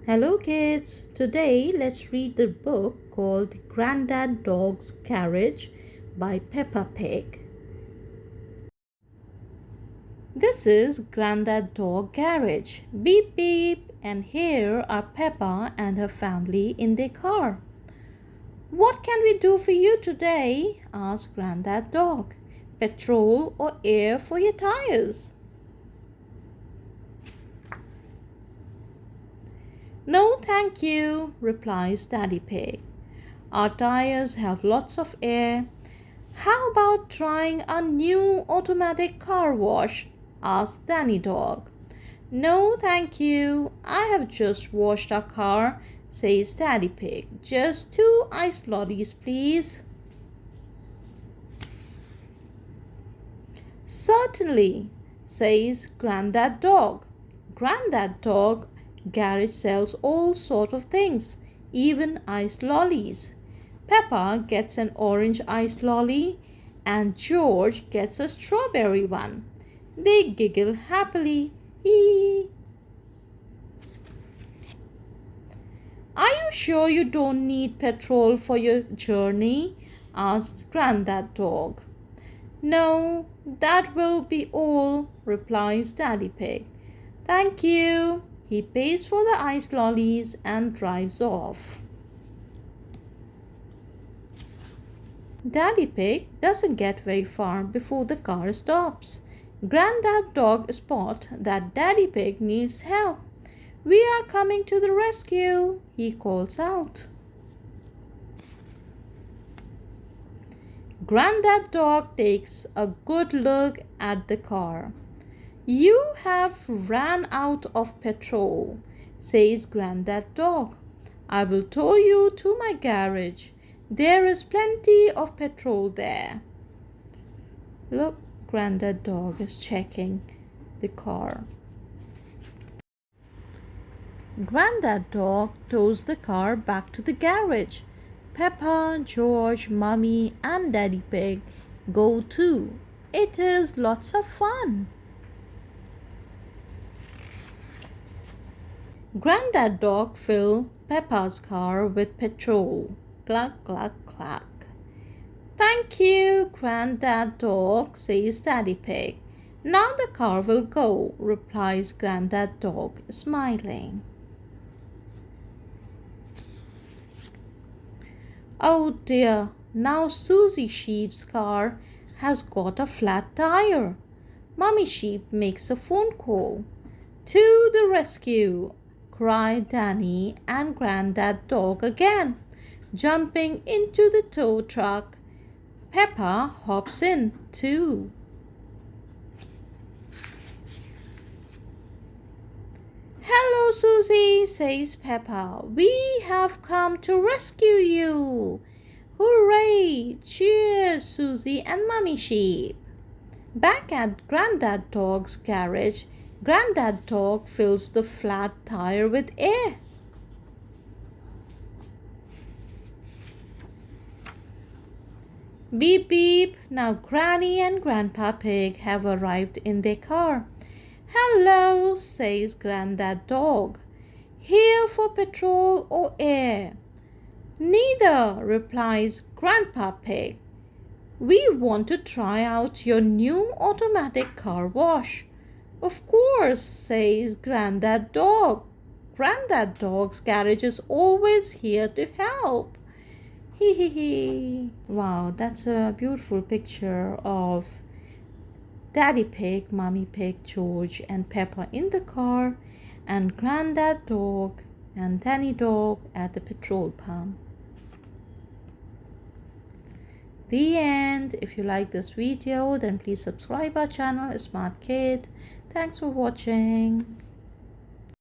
Hello kids, today let's read the book called Grandad Dog's Carriage by Peppa Pig. This is Grandad Dog Garage. Beep beep, and here are Peppa and her family in their car. What can we do for you today? Asked Grandad Dog. Petrol or air for your tires? No, thank you, replies Daddy Pig. Our tires have lots of air. How about trying a new automatic car wash? Asked Danny Dog. No, thank you. I have just washed our car, says Daddy Pig. Just 2 ice lollies, please. Certainly, says Grandad Dog. Grandad Dog garage sells all sort of things, even ice lollies. Peppa gets an orange ice lolly and George gets a strawberry one. They giggle happily. Hee. Are you sure you don't need petrol for your journey? Asked Grandad Dog. No, that will be all, replies Daddy Pig. Thank you. He pays for the ice lollies and drives off. Daddy Pig doesn't get very far before the car stops. Grandad Dog spots that Daddy Pig needs help. We are coming to the rescue, he calls out. Grandad Dog takes a good look at the car. You have ran out of petrol, says Grandad Dog. I will tow you to my garage. There is plenty of petrol there. Look, Grandad Dog is checking the car. Grandad Dog tows the car back to the garage. Peppa, George, Mummy and Daddy Pig go too. It is lots of fun. Grandad Dog filled Peppa's car with petrol. Cluck, cluck, cluck. Thank you, Grandad Dog, says Daddy Pig. Now the car will go, replies Grandad Dog, smiling. Oh dear, now Susie Sheep's car has got a flat tire. Mummy Sheep makes a phone call. To the rescue, cried Danny and Grandad Dog again. Jumping into the tow truck, Peppa hops in too. Hello, Susie, says Peppa. We have come to rescue you. Hooray! Cheers, Susie and Mummy Sheep. Back at Grandad Dog's garage, Grandad Dog fills the flat tire with air. Beep beep, now Granny and Grandpa Pig have arrived in their car. Hello, says Grandad Dog. Here for petrol or air? Neither, replies Grandpa Pig. We want to try out your new automatic car wash. Of course, says Grandad Dog. Grandad Dog's garage is always here to help. Hee hee hee. Wow, that's a beautiful picture of Daddy Pig, Mummy Pig, George and Peppa in the car and Grandad Dog and Danny Dog at the petrol pump. The end. If you like this video, then please subscribe our channel Smart Kid. Thanks for watching.